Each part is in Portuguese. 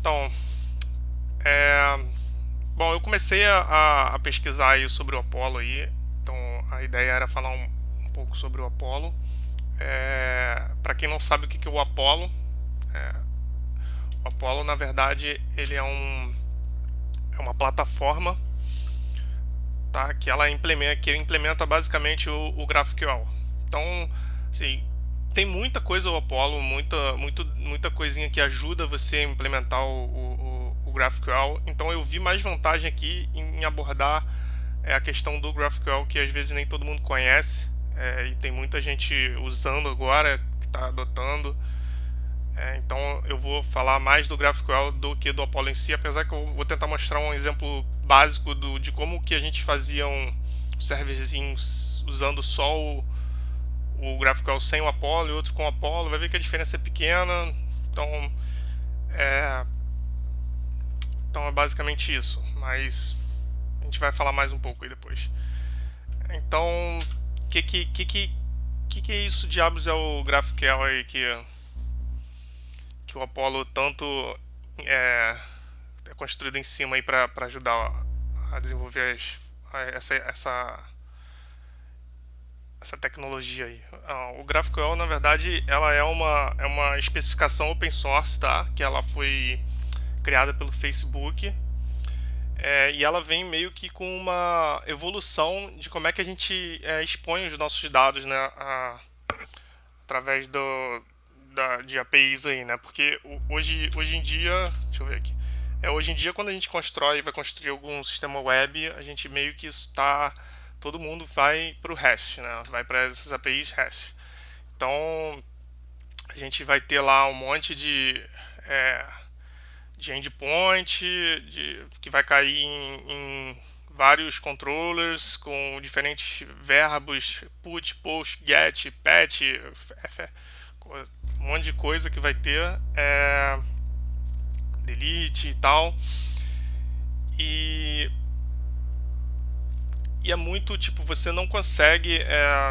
Então, é, bom, eu comecei a pesquisar aí sobre o Apollo aí. Então, a ideia era falar um pouco sobre o Apollo. Para quem não sabe o que é o Apollo, o Apollo, na verdade, ele é uma plataforma, tá? Que implementa basicamente o GraphQL. Então, assim, tem muita coisa o Apollo, muita coisinha que ajuda você a implementar o GraphQL. Então eu vi mais vantagem aqui em abordar a questão do GraphQL, que às vezes nem todo mundo conhece, e tem muita gente usando agora, que está adotando. Então eu vou falar mais do GraphQL do que do Apollo em si, apesar que eu vou tentar mostrar um exemplo básico de como que a gente fazia um serverzinho usando só o GraphQL sem o Apollo e outro com o Apollo. Vai ver que a diferença é pequena. Então é, então é basicamente isso, mas a gente vai falar mais um pouco aí depois. Então, que é isso, diabos, é o GraphQL aí que o Apollo tanto é, é construído em cima aí para ajudar a desenvolver essa tecnologia aí. O GraphQL, na verdade, ela é uma especificação open source, tá? Que ela foi criada pelo Facebook, e ela vem meio que com uma evolução de como é que a gente expõe os nossos dados, né, através de APIs aí, né? Porque hoje em dia, deixa eu ver aqui, hoje em dia quando a gente vai construir algum sistema web, a gente meio que está, todo mundo vai para o REST, né? Vai para essas APIs REST. Então a gente vai ter lá um monte é, de endpoint, que vai cair em vários controllers com diferentes verbos, put, post, get, patch, um monte de coisa que vai ter, delete e tal. E, e é muito tipo, você não consegue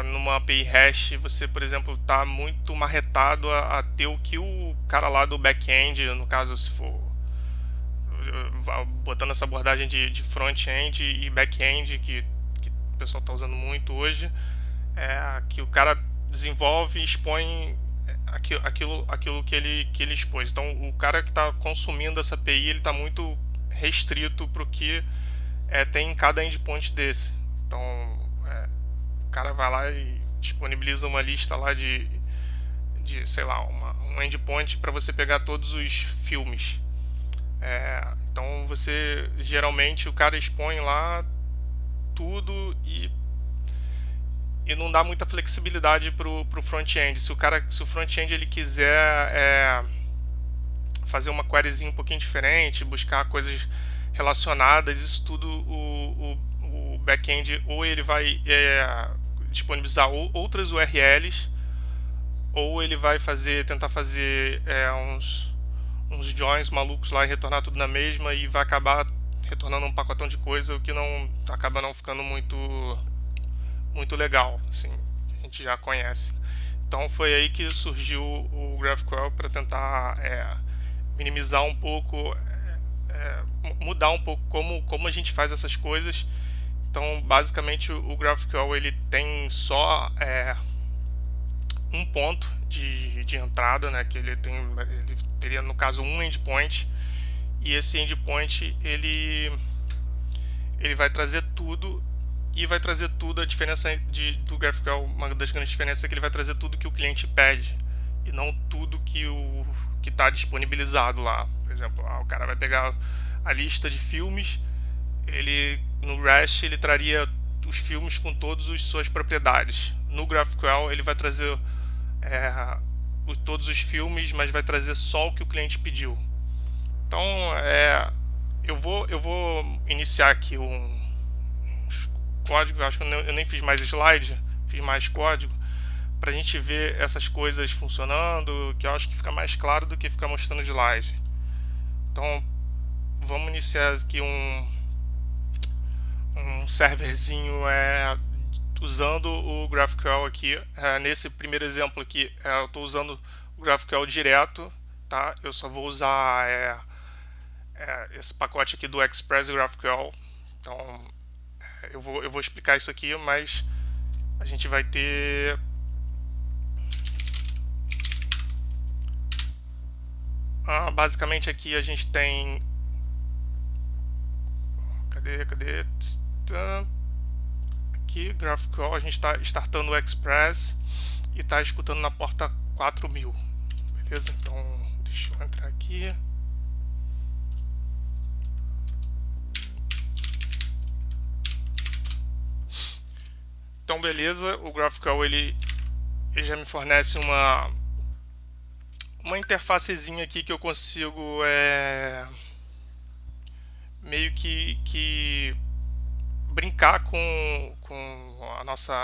numa API hash, você, por exemplo, tá muito marretado a ter o que o cara lá do back-end, no caso, se for botando essa abordagem de front-end e back-end que o pessoal está usando muito hoje, que o cara desenvolve e expõe aquilo que ele expôs. Então, o cara que está consumindo essa API, ele está muito restrito para o que tem em cada endpoint desse. Então, o cara vai lá e disponibiliza uma lista lá sei lá, um endpoint para você pegar todos os filmes. Então você geralmente o cara expõe lá tudo e não dá muita flexibilidade pro front-end. Se o front-end ele quiser fazer uma queryzinha um pouquinho diferente, buscar coisas relacionadas, isso tudo o back-end ou ele vai disponibilizar outras URLs, ou ele vai tentar fazer uns joins malucos lá e retornar tudo na mesma, e vai acabar retornando um pacotão de coisa, o que não acaba não ficando muito legal, assim, a gente já conhece. Então foi aí que surgiu o GraphQL para tentar minimizar um pouco, mudar um pouco como a gente faz essas coisas. Então basicamente o GraphQL ele tem só um ponto de entrada, né, que ele teria no caso um endpoint, e esse endpoint ele vai trazer tudo, e vai trazer tudo. A diferença do GraphQL, uma das grandes diferenças é que ele vai trazer tudo que o cliente pede e não tudo que está disponibilizado lá. Por exemplo, o cara vai pegar a lista de filmes, ele no REST ele traria os filmes com todas as suas propriedades. No GraphQL ele vai trazer todos os filmes, mas vai trazer só o que o cliente pediu. Então eu vou iniciar aqui uns códigos. Acho que eu nem fiz mais slide, fiz mais código para a gente ver essas coisas funcionando, que eu acho que fica mais claro do que ficar mostrando slide. Então vamos iniciar aqui um serverzinho usando o GraphQL aqui. Nesse primeiro exemplo aqui eu estou usando o GraphQL direto, tá? Eu só vou usar esse pacote aqui do Express GraphQL. Então eu vou explicar isso aqui, mas a gente vai ter basicamente aqui a gente tem cadê aqui GraphQL, a gente está startando o Express e está escutando na porta 4000, beleza? Então deixa eu entrar aqui. Então beleza, o GraphQL ele já me fornece uma interfacezinha aqui que eu consigo meio que brincar com a nossa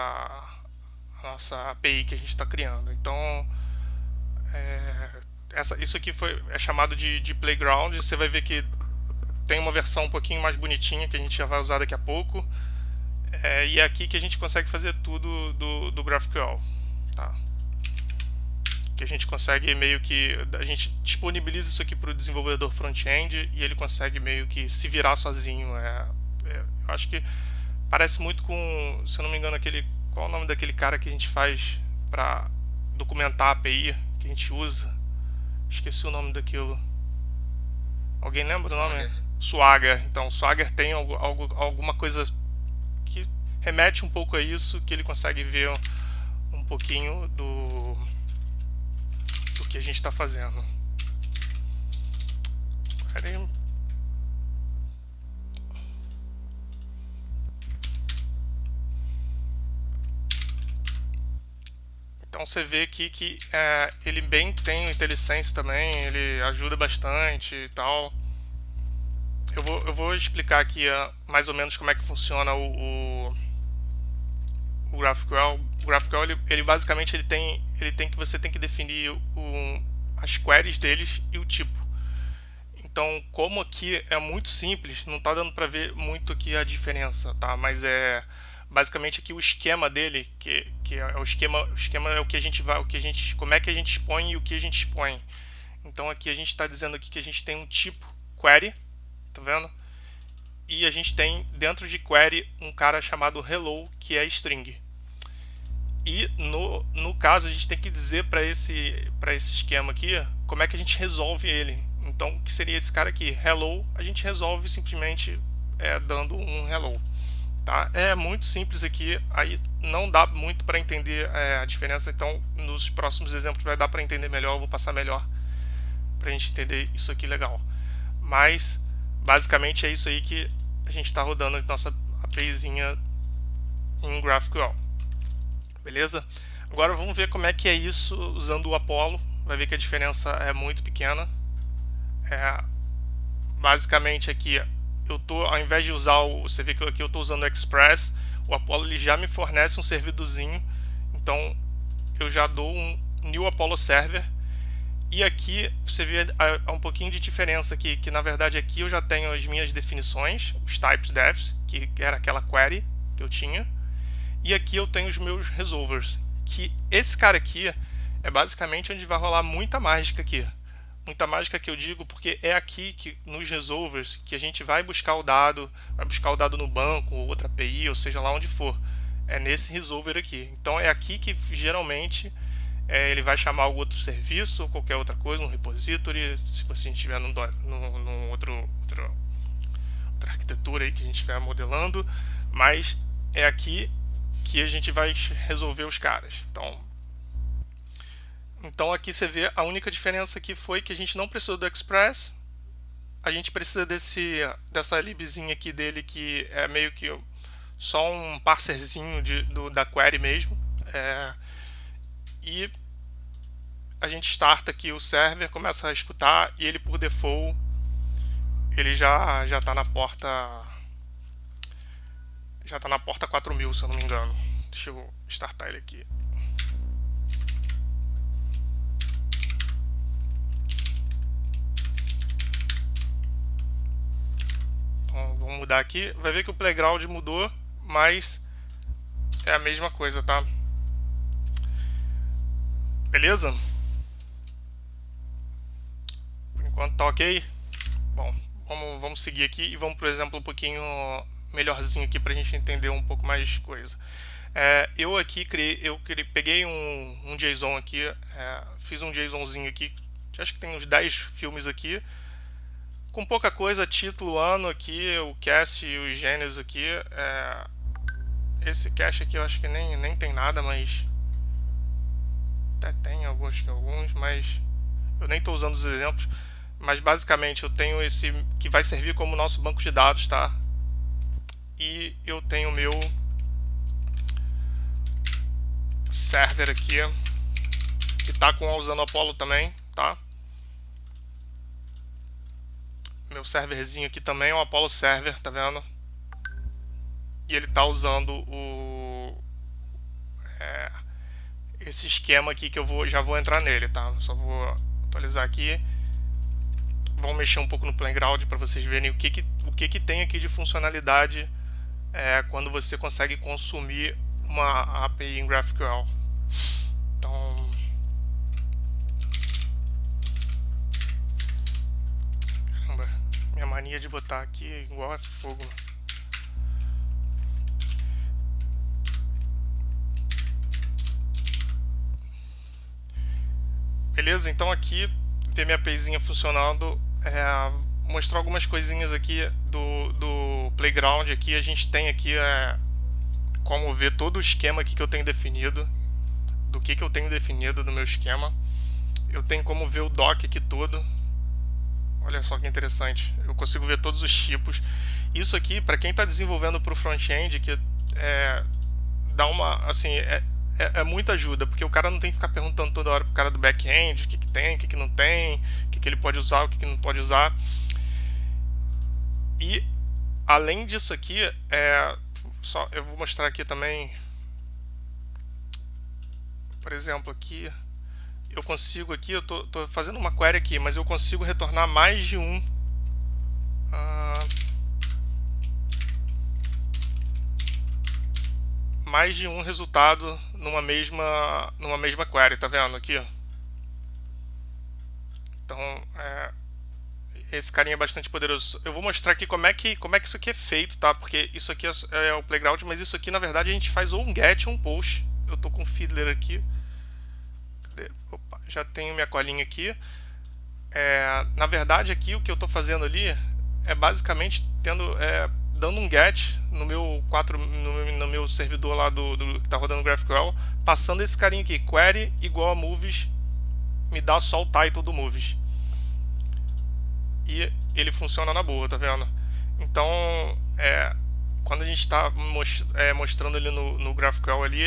API que a gente está criando. Então isso aqui é chamado de Playground. Você vai ver que tem uma versão um pouquinho mais bonitinha que a gente já vai usar daqui a pouco. E é aqui que a gente consegue fazer tudo do GraphQL, tá? Que a gente consegue meio que... a gente disponibiliza isso aqui para o desenvolvedor front-end e ele consegue meio que se virar sozinho. Eu acho que parece muito com, se eu não me engano, qual é o nome daquele cara que a gente faz para documentar a API que a gente usa? Esqueci o nome daquilo. Alguém lembra o nome? Swagger. Então, Swagger tem alguma coisa que remete um pouco a isso, que ele consegue ver um pouquinho do que a gente está fazendo. Então você vê aqui que ele bem tem o IntelliSense também, ele ajuda bastante e tal. Eu vou explicar aqui mais ou menos como é que funciona o GraphQL. O GraphQL ele basicamente você tem que definir as queries deles e o tipo. Então, como aqui é muito simples, não está dando para ver muito aqui a diferença, tá? Mas basicamente aqui o esquema dele, que é o esquema é o que a gente vai, como é que a gente expõe e o que a gente expõe. Então aqui a gente está dizendo aqui que a gente tem um tipo query, tá vendo? E a gente tem dentro de query um cara chamado hello, que é string. E no caso a gente tem que dizer para esse esquema aqui como é que a gente resolve ele. Então o que seria esse cara aqui? Hello, a gente resolve simplesmente dando um hello. Tá? É muito simples aqui, aí não dá muito para entender a diferença, então nos próximos exemplos vai dar para entender melhor, eu vou passar melhor para a gente entender isso aqui legal. Mas basicamente é isso aí que a gente está rodando a nossa APIzinha em GraphQL. Beleza? Agora vamos ver como é que é isso usando o Apollo. Vai ver que a diferença é muito pequena. Basicamente aqui ao invés de usar você vê que aqui eu estou usando o Express, o Apollo ele já me fornece um servidorzinho, então eu já dou um new Apollo server. E aqui você vê um pouquinho de diferença aqui, que na verdade aqui eu já tenho as minhas definições, os types defs, que era aquela query que eu tinha. E aqui eu tenho os meus resolvers, que esse cara aqui é basicamente onde vai rolar muita mágica aqui. Muita mágica que eu digo porque é aqui que nos resolvers que a gente vai buscar o dado no banco ou outra API, ou seja lá onde for. É nesse resolver aqui. Então é aqui que geralmente ele vai chamar algum outro serviço ou qualquer outra coisa, um repository, se você estiver num outra arquitetura aí que a gente estiver modelando, mas é aqui que a gente vai resolver os caras. Então aqui você vê a única diferença aqui foi que a gente não precisou do Express, a gente precisa dessa libzinha aqui dele, que é meio que só um parserzinho da query mesmo. E a gente starta aqui o server, começa a escutar e ele por default ele já está na porta 4000, se eu não me engano. Deixa eu startar ele aqui. Então vamos mudar aqui, vai ver que o playground mudou, mas é a mesma coisa, tá? Beleza? Por enquanto tá ok. Bom, vamos seguir aqui e vamos, por exemplo, um pouquinho melhorzinho aqui para a gente entender um pouco mais coisa. Eu aqui peguei um JSON aqui, fiz um JSONzinho aqui, acho que tem uns 10 filmes aqui, com pouca coisa, título, ano aqui, o cast e os gêneros aqui. Esse cast aqui eu acho que nem tem nada, mas até tem alguns, mas eu nem estou usando os exemplos. Mas basicamente eu tenho esse que vai servir como nosso banco de dados, tá? E eu tenho o meu server aqui, que está usando o Apollo também, tá? Meu serverzinho aqui também é um Apollo Server, tá vendo? E ele está usando esse esquema aqui que já vou entrar nele, tá? Só vou atualizar aqui. Vamos mexer um pouco no Playground para vocês verem o que tem aqui de funcionalidade quando você consegue consumir uma API em GraphQL. Então, caramba, minha mania de botar aqui é igual a fogo. Beleza, então aqui ver minha APIzinha funcionando, mostrar algumas coisinhas aqui do Playground. Aqui a gente tem aqui como ver todo o esquema aqui que eu tenho definido, do que eu tenho definido no meu esquema. Eu tenho como ver o doc aqui todo. Olha só que interessante, eu consigo ver todos os tipos. Isso aqui, para quem está desenvolvendo para o front-end, que dá uma, assim, é muita ajuda, porque o cara não tem que ficar perguntando toda hora pro cara do back-end o que tem, o que não tem, o que ele pode usar, o que não pode usar. E além disso aqui, eu vou mostrar aqui também, por exemplo, aqui eu consigo aqui, eu tô fazendo uma query aqui, mas eu consigo retornar mais de um resultado numa mesma query, tá vendo aqui? Então, esse carinha é bastante poderoso. Eu vou mostrar aqui como é que isso aqui é feito, tá? Porque isso aqui é o Playground, mas isso aqui na verdade a gente faz ou um get ou um post. Eu tô com o Fiddler aqui. Cadê? Opa, já tenho minha colinha aqui. Na verdade aqui o que eu tô fazendo ali é basicamente dando um get no meu servidor lá que tá rodando GraphQL, passando esse carinha aqui, query igual a movies, me dá só o title do movies. E ele funciona na boa, tá vendo? Então, quando a gente está mostrando ali no GraphQL ali,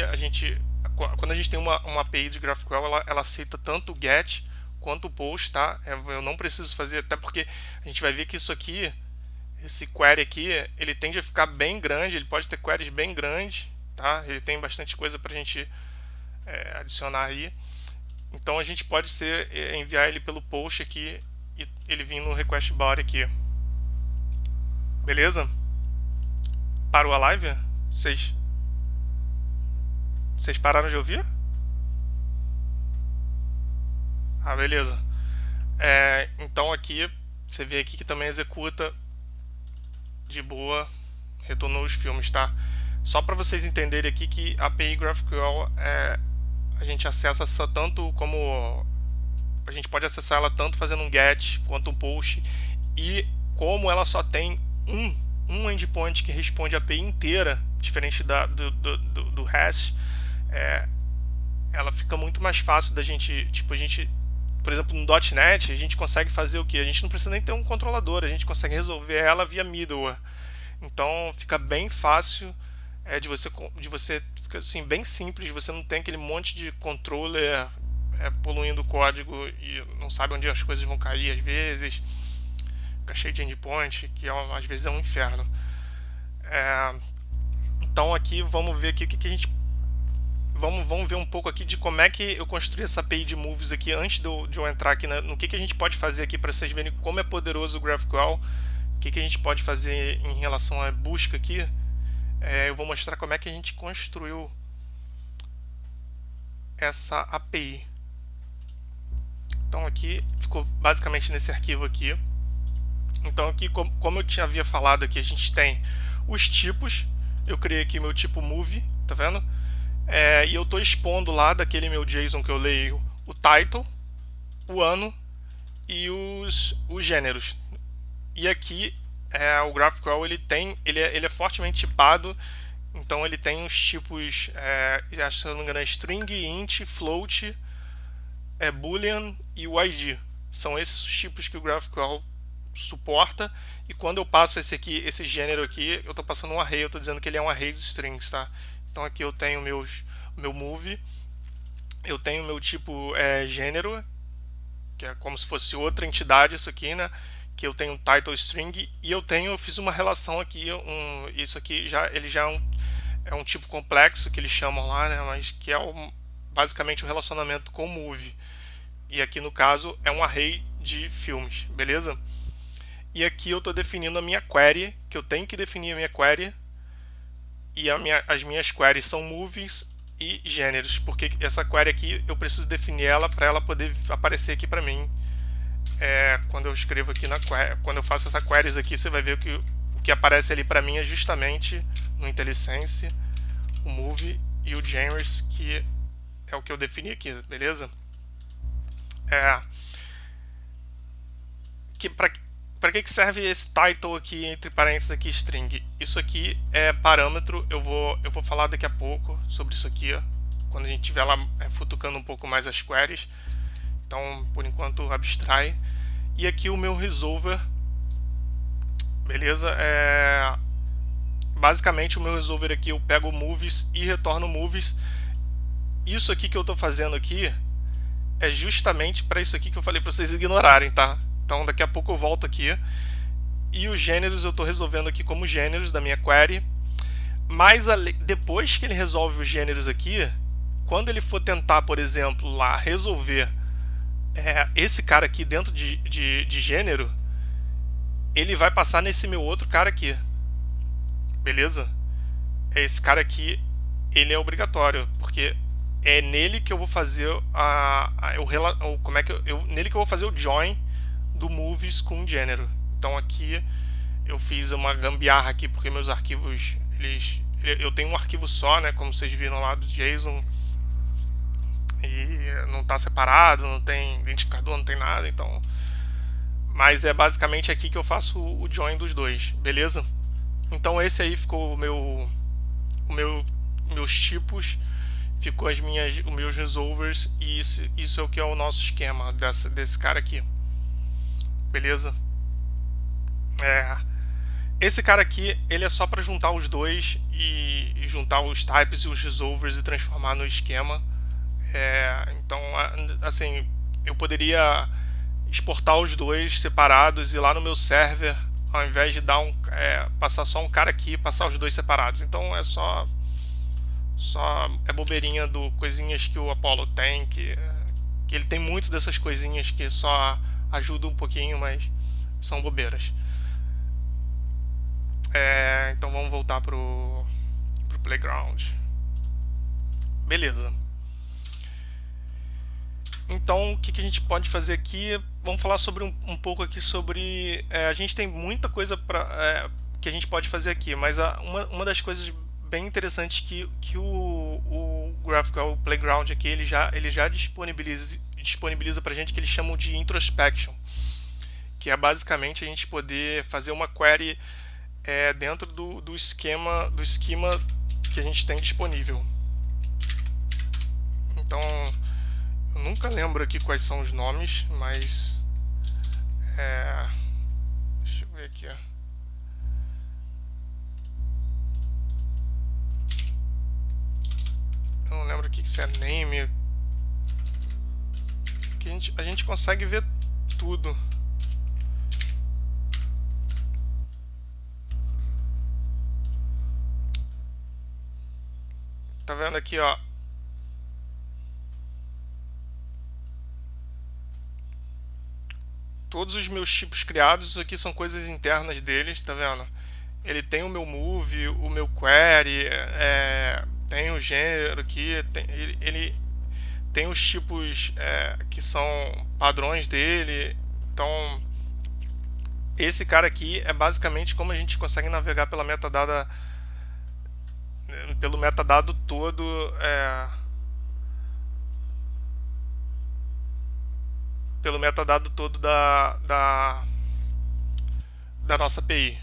quando a gente tem uma API de GraphQL, ela aceita tanto o get quanto o post, tá? Eu não preciso fazer, até porque a gente vai ver que isso aqui, esse query aqui, ele tende a ficar bem grande, ele pode ter queries bem grandes, tá? Ele tem bastante coisa pra gente adicionar aí. Então a gente pode enviar ele pelo post aqui e ele vir no request body aqui. Beleza? Parou a live? Vocês pararam de ouvir? Ah, beleza. Então aqui você vê aqui que também executa de boa, retornou os filmes, tá? Só para vocês entenderem aqui que a API GraphQL a gente acessa tanto como a gente pode acessar ela tanto fazendo um get quanto um post, e como ela só tem um endpoint que responde a API inteira, diferente do REST, ela fica muito mais fácil da gente, por exemplo, no .NET, a gente consegue fazer o que? A gente não precisa nem ter um controlador, a gente consegue resolver ela via middleware. Então fica bem fácil de você fica assim, bem simples, você não tem aquele monte de controller poluindo o código e não sabe onde as coisas vão cair às vezes, fica cheio de endpoint, que às vezes é um inferno. Então aqui vamos ver aqui o que a gente vamos ver um pouco aqui de como é que eu construí essa API de movies aqui antes de eu entrar aqui no que a gente pode fazer aqui para vocês verem como é poderoso o GraphQL, o que a gente pode fazer em relação à busca aqui. Eu vou mostrar como é que a gente construiu essa API. Então aqui ficou basicamente nesse arquivo aqui. Então aqui, como eu havia falado aqui, a gente tem os tipos. Eu criei aqui meu tipo movie, tá vendo? E eu estou expondo lá daquele meu JSON que eu leio o title, o ano e os gêneros. E aqui o GraphQL ele é fortemente tipado, então ele tem uns tipos, acho que se não me engano é string, int, float, boolean e o ID. São esses os tipos que o GraphQL suporta. E quando eu passo esse gênero aqui, eu estou passando um array, eu estou dizendo que ele é um array de strings, tá? Então aqui eu tenho meu move, eu tenho meu tipo gênero, que é como se fosse outra entidade isso aqui, né? Que eu tenho um title string e eu fiz uma relação aqui, isso aqui ele já é um tipo complexo que eles chamam lá, né? Mas que é basicamente o relacionamento com o move. E aqui no caso é um array de filmes, beleza? E aqui eu estou definindo a minha query, que eu tenho que definir a minha query. E as minhas queries são movies e gêneros, porque essa query aqui eu preciso definir ela para ela poder aparecer aqui para mim. Quando eu escrevo aqui quando eu faço essa queries aqui, você vai ver que o que aparece ali para mim é justamente no IntelliSense o move e o genres, que é o que eu defini aqui, beleza? Para que serve esse title aqui, entre parênteses aqui, string? Isso aqui é parâmetro, eu vou falar daqui a pouco sobre isso aqui, ó, quando a gente estiver lá futucando um pouco mais as queries. Então, por enquanto, abstrai. E aqui o meu resolver, beleza? Basicamente o meu resolver aqui, eu pego movies e retorno movies. Isso aqui que eu estou fazendo aqui é justamente para isso aqui que eu falei para vocês ignorarem, tá? Então daqui a pouco eu volto aqui. E os gêneros eu estou resolvendo aqui como gêneros da minha query. Mas depois que ele resolve os gêneros aqui, quando ele for tentar, por exemplo, lá resolver esse cara aqui dentro de gênero, ele vai passar nesse meu outro cara aqui. Beleza? Esse cara aqui, ele é obrigatório, porque é nele que eu vou fazer nele que eu vou fazer o join do movies com o gênero. Então aqui eu fiz uma gambiarra aqui porque meus arquivos eu tenho um arquivo só, né, como vocês viram lá do JSON, e não está separado, não tem identificador, não tem nada, então, mas é basicamente aqui que eu faço o join dos dois, beleza? Então esse aí ficou meus tipos, ficou os meus resolvers, e isso é o que é o nosso esquema desse cara aqui, beleza? Esse cara aqui, ele é só para juntar os dois e juntar os types e os resolvers e transformar no esquema. Então, assim, eu poderia exportar os dois separados e lá no meu server, ao invés de passar só um cara aqui, passar os dois separados. Então é só bobeirinha do coisinhas que o Apollo tem, que ele tem muito dessas coisinhas que só ajudam um pouquinho, mas são bobeiras. Então vamos voltar pro playground. Beleza. Então o que a gente pode fazer aqui? Vamos falar sobre um pouco aqui sobre... a gente tem muita coisa que a gente pode fazer aqui, mas uma das coisas bem interessantes que o GraphQL Playground aqui ele já disponibiliza para a gente, que eles chamam de introspection, que é basicamente a gente poder fazer uma query dentro do esquema que a gente tem disponível. Então eu nunca lembro aqui quais são os nomes, mas deixa eu ver aqui. Eu não lembro o que é name. Que a gente consegue ver tudo. Tá vendo aqui, ó? Todos os meus tipos criados, isso aqui são coisas internas deles, tá vendo? Ele tem o meu move, o meu query, tem o gênero aqui, ele tem os tipos que são padrões dele. Então esse cara aqui é basicamente como a gente consegue navegar pelo metadado todo, pelo metadado todo da nossa API.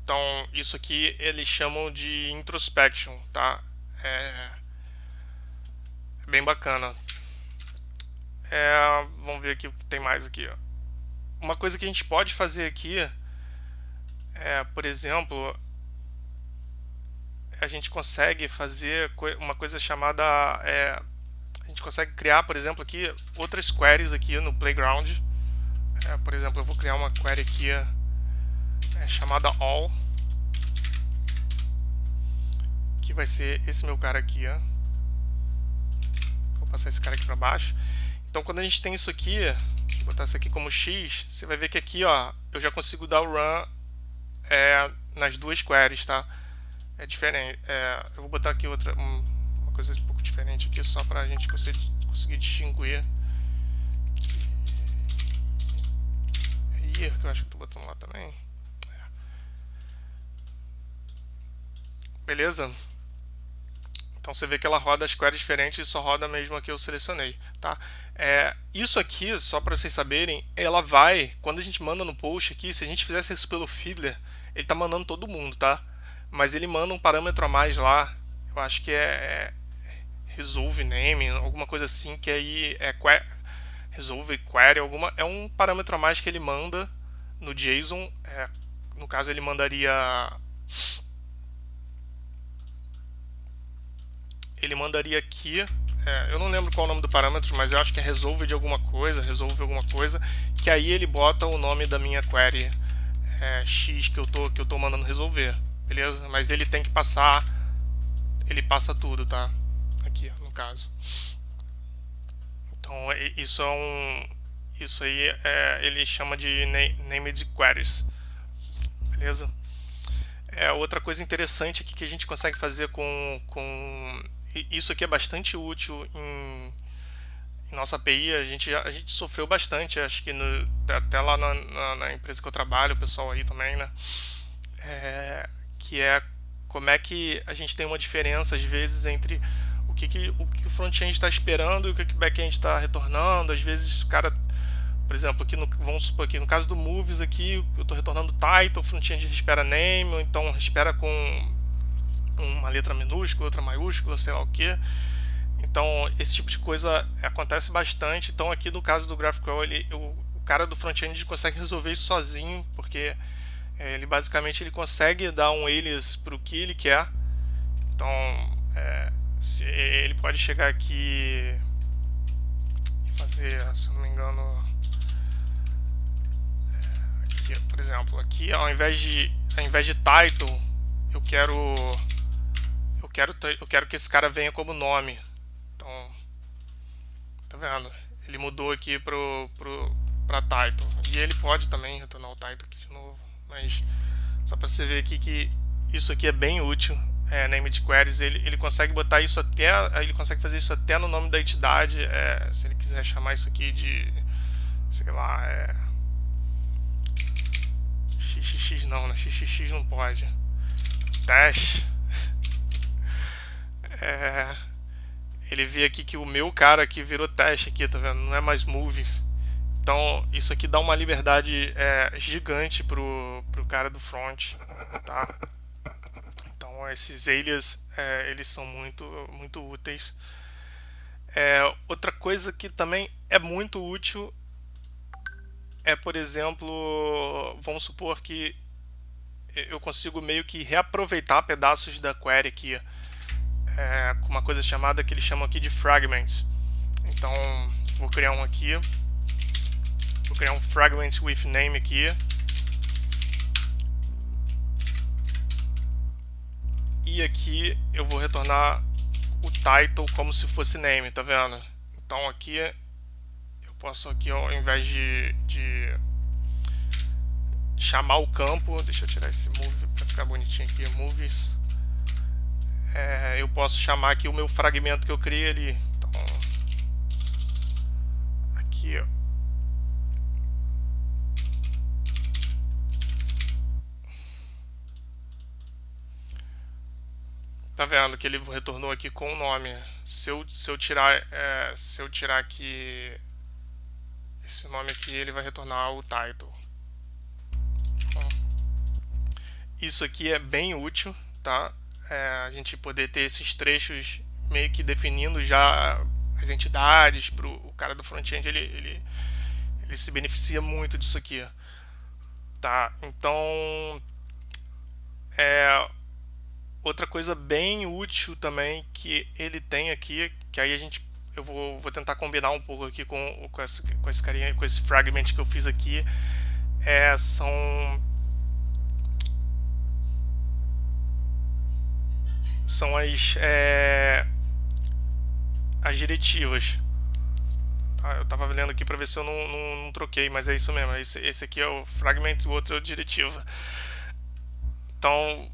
Então, isso aqui eles chamam de introspection, tá? É bem bacana. Vamos ver aqui o que tem mais aqui. Ó. Uma coisa que a gente pode fazer aqui por exemplo, a gente consegue fazer uma coisa chamada a gente consegue criar, por exemplo, aqui outras queries aqui no Playground. Por exemplo, eu vou criar uma query aqui chamada all, que vai ser esse meu cara aqui. Vou passar esse cara aqui para baixo. Então, quando a gente tem isso aqui, deixa eu botar isso aqui como X, você vai ver que aqui, ó, eu já consigo dar o run nas duas queries, tá? É diferente. Eu vou botar aqui uma coisa um pouco diferente aqui, só para a gente conseguir distinguir. Que eu acho que estou botando lá também. Beleza? Então você vê que ela roda as queries diferentes e só roda mesmo a que eu selecionei, tá? Isso aqui, só para vocês saberem, ela vai, quando a gente manda no post aqui, se a gente fizesse isso pelo Fiddler, ele tá mandando todo mundo, tá? Mas ele manda um parâmetro a mais lá, eu acho que resolve name, alguma coisa assim, que aí resolve query, é um parâmetro a mais que ele manda no JSON. No caso ele mandaria aqui, eu não lembro qual é o nome do parâmetro, mas eu acho que é resolve alguma coisa, que aí ele bota o nome da minha query X que eu tô mandando resolver, beleza? Mas ele tem que passar, ele passa tudo, tá? Aqui, no caso. Então isso aí ele chama de named queries, beleza? Outra coisa interessante aqui que a gente consegue fazer com isso aqui é bastante útil em nossa API. A gente sofreu bastante, acho que até lá na empresa que eu trabalho, o pessoal aí também, né? Que é como é que a gente tem uma diferença às vezes entre o que o front-end está esperando e o que o back-end está retornando. Às vezes o cara, por exemplo, aqui vamos supor aqui no caso do movies aqui, eu estou retornando title, o front-end espera name, ou então espera com uma letra minúscula, outra maiúscula, sei lá o que. Então esse tipo de coisa acontece bastante. Então aqui no caso do GraphQL, o cara do front-end consegue resolver isso sozinho, porque ele basicamente ele consegue dar um alias para o que ele quer. Então ele pode chegar aqui e fazer, se não me engano, aqui, por exemplo, aqui ao invés de title, eu quero que esse cara venha como nome. Então, tá vendo? Ele mudou aqui pra title. E ele pode também retornar o title aqui de novo. Mas só para você ver aqui que isso aqui é bem útil. Named queries, ele consegue botar isso até, ele consegue fazer isso até no nome da entidade. Se ele quiser chamar isso aqui de, sei lá, xxx não, né? Xxx não pode. Dash. Ele vê aqui que o meu cara aqui virou teste aqui, tá vendo? Não é mais movies. Então isso aqui dá uma liberdade gigante pro cara do front, tá? Então esses alias eles são muito úteis. Outra coisa que também é muito útil é, por exemplo, vamos supor que eu consigo meio que reaproveitar pedaços da query aqui. Com uma coisa chamada que eles chamam aqui de fragments. Então vou criar um aqui, vou criar um fragment with name aqui, e aqui eu vou retornar o title como se fosse name, tá vendo? Então aqui eu posso aqui, ao invés de chamar o campo, deixa eu tirar esse move para ficar bonitinho aqui, movies. Eu posso chamar aqui o meu fragmento que eu criei ali. Então, aqui, ó. Tá vendo que ele retornou aqui com o nome. Se eu tirar aqui esse nome aqui, ele vai retornar o title. Bom, isso aqui é bem útil, tá? A gente poder ter esses trechos meio que definindo já as entidades para o cara do front-end, ele se beneficia muito disso aqui, tá? Então, outra coisa bem útil também que ele tem aqui, que aí eu vou tentar combinar um pouco aqui com esse carinha, com esse fragment que eu fiz aqui, são as diretivas. Tá, eu tava lendo aqui para ver se eu não troquei, mas é isso mesmo. Esse aqui é o fragment, o outro é a diretiva. Então,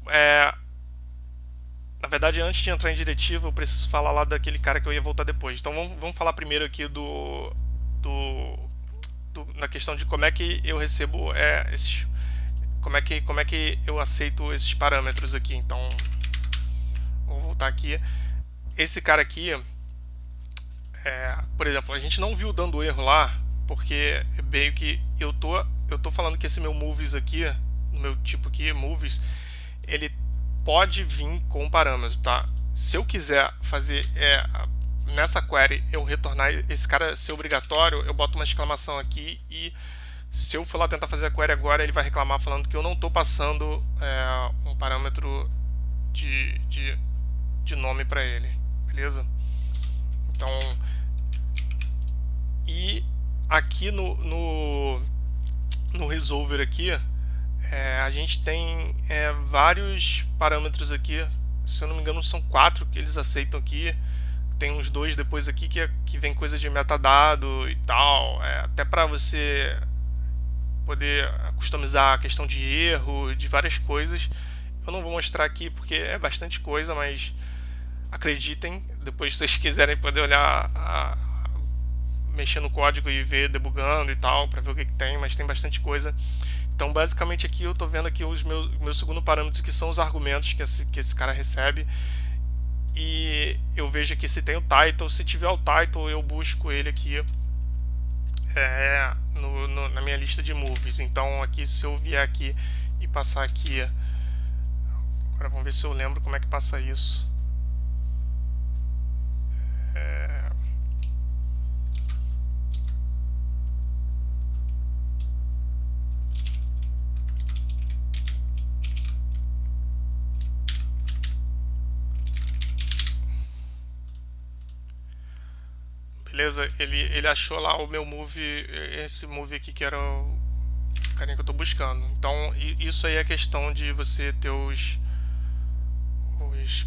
na verdade, antes de entrar em diretiva, eu preciso falar lá daquele cara que eu ia voltar depois. Então, vamos falar primeiro aqui na questão de como é que eu recebo como é que eu aceito esses parâmetros aqui. Então, vou voltar aqui. Esse cara aqui, por exemplo, a gente não viu dando erro lá, porque meio que eu tô falando que esse meu movies aqui, no meu tipo aqui, movies, ele pode vir com um parâmetro, tá? Se eu quiser fazer nessa query eu retornar esse cara ser obrigatório, eu boto uma exclamação aqui, e se eu for lá tentar fazer a query agora, ele vai reclamar falando que eu não estou passando um parâmetro de nome para ele, beleza? Então, e aqui no resolver aqui, a gente tem vários parâmetros aqui. Se eu não me engano, são 4 que eles aceitam aqui. Tem uns 2 depois aqui que vem coisa de metadado e tal, até para você poder customizar a questão de erro, de várias coisas. Eu não vou mostrar aqui porque é bastante coisa, mas acreditem, depois se vocês quiserem poder olhar, mexer no código e ver debugando e tal, para ver o que tem, mas tem bastante coisa. Então, basicamente, aqui eu estou vendo aqui os meus segundo parâmetros, que são os argumentos que esse cara recebe. E eu vejo aqui se tem o title. Se tiver o title, eu busco ele aqui na minha lista de movies. Então, aqui, se eu vier aqui e passar aqui, agora vamos ver se eu lembro como é que passa isso. Beleza, ele achou lá o meu move, esse move aqui que era o carinha que eu tô buscando. Então, isso aí é questão de você ter os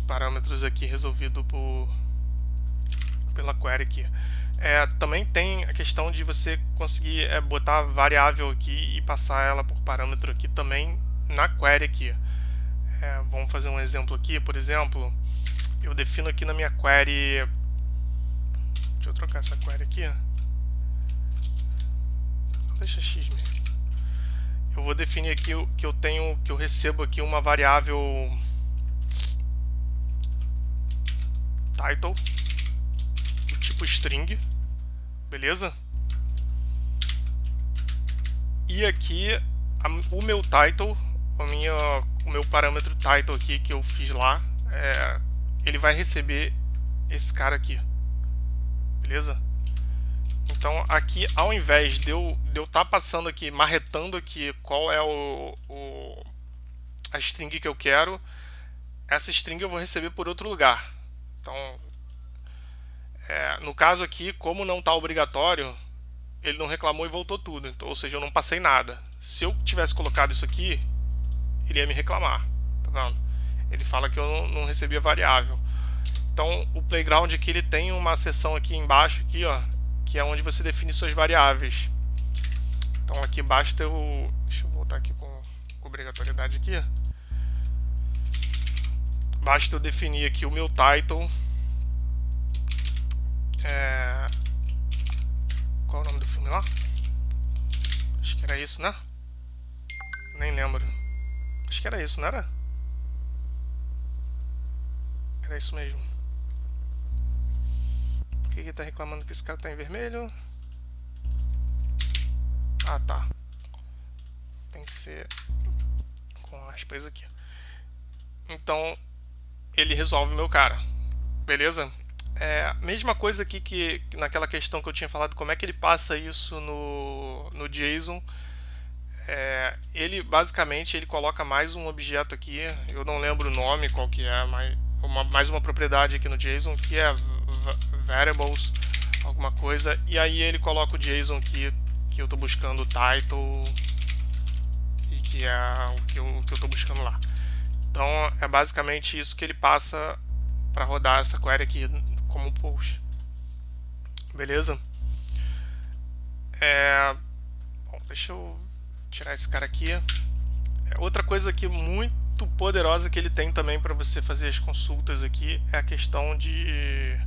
parâmetros aqui resolvido pela query aqui. Também tem a questão de você conseguir botar variável aqui e passar ela por parâmetro aqui também na query aqui. Vamos fazer um exemplo aqui, por exemplo, eu defino aqui na minha query. Deixa eu trocar essa query aqui. Deixa x mesmo. Eu vou definir aqui que eu recebo aqui uma variável title do tipo string, beleza? E aqui o meu title, o meu parâmetro title aqui que eu fiz lá, ele vai receber esse cara aqui. Beleza? Então aqui, ao invés de eu estar passando aqui, marretando aqui qual é a string que eu quero, essa string eu vou receber por outro lugar. Então, no caso aqui, como não está obrigatório, ele não reclamou e voltou tudo. Então, ou seja, eu não passei nada. Se eu tivesse colocado isso aqui, ele ia me reclamar. Tá vendo? Ele fala que eu não recebi a variável. Então, o Playground aqui, ele tem uma seção aqui embaixo, aqui, ó, que é onde você define suas variáveis. Então, aqui basta eu... Deixa eu voltar aqui com obrigatoriedade aqui. Basta eu definir aqui o meu title. Qual é o nome do filme lá? Acho que era isso, né? Nem lembro. Acho que era isso, não era? Era isso mesmo. Por que ele tá reclamando que esse cara tá em vermelho? Ah, tá. Tem que ser com aspas aqui. Então, ele resolve o meu cara. Beleza? Mesma coisa aqui que naquela questão que eu tinha falado, como é que ele passa isso no JSON. Ele basicamente ele coloca mais um objeto aqui, eu não lembro o nome, qual que é, mas mais uma propriedade aqui no JSON que é variables, alguma coisa, e aí ele coloca o JSON aqui que eu estou buscando o title e que é o que eu estou buscando lá. Então é basicamente isso que ele passa para rodar essa query aqui como um post. Beleza? Bom, deixa eu tirar esse cara aqui. Outra coisa aqui muito poderosa que ele tem também para você fazer as consultas aqui é a questão de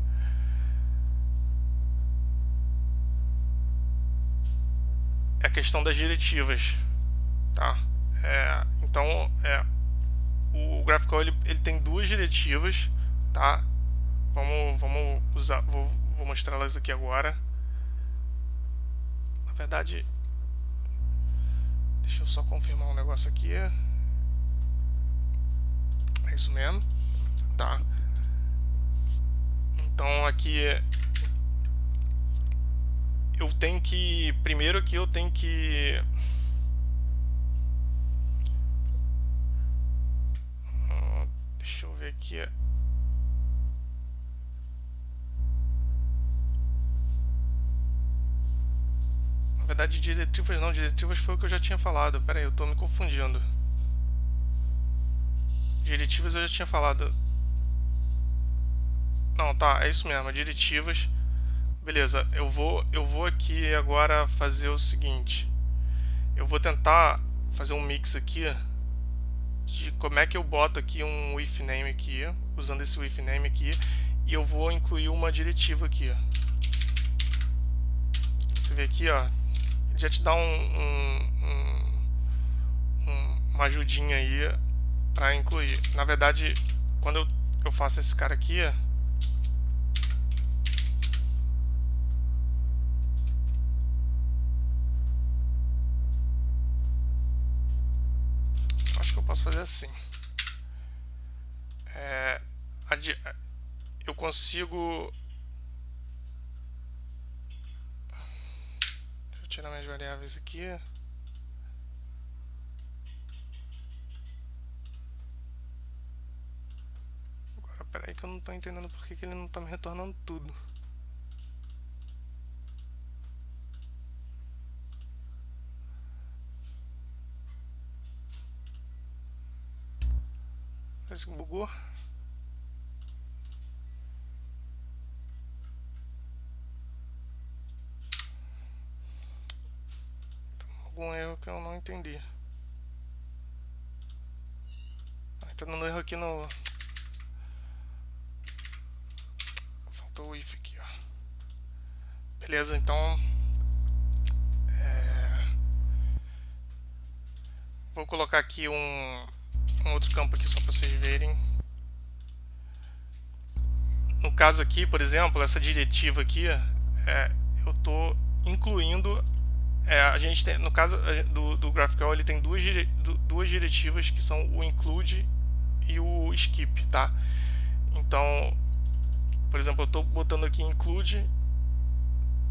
das diretivas, tá? Então o GraphQL ele tem duas diretivas, tá? Vamos usar, vou mostrá-las aqui agora. Na verdade, deixa eu só confirmar um negócio aqui. É isso mesmo, tá? Então aqui eu tenho que, primeiro aqui eu tenho que deixa eu ver aqui. Na verdade, diretivas não, diretivas foi o que eu já tinha falado. Pera aí, eu tô me confundindo. Diretivas eu já tinha falado. Não, tá, é isso mesmo, diretivas. Beleza, eu vou aqui agora fazer o seguinte. Eu vou tentar fazer um mix aqui de como é que eu boto aqui um if name aqui, usando esse if name aqui, e eu vou incluir uma diretiva aqui. Você vê aqui, ó, já te dá uma ajudinha aí para incluir. Na verdade, quando eu faço esse cara aqui, acho que eu posso fazer assim. Eu consigo... Deixa eu tirar minhas variáveis aqui. Agora, peraí que eu não estou entendendo por que ele não está me retornando tudo. Parece que bugou. Algum erro que eu não entendi. Tá dando erro aqui no... Faltou o if aqui, ó. Beleza, então... Vou colocar aqui um outro campo aqui só para vocês verem. No caso aqui, por exemplo, essa diretiva aqui, eu estou incluindo... a gente tem, no caso do GraphQL, ele tem duas diretivas que são o include e o skip, tá? Então, por exemplo, eu estou botando aqui include,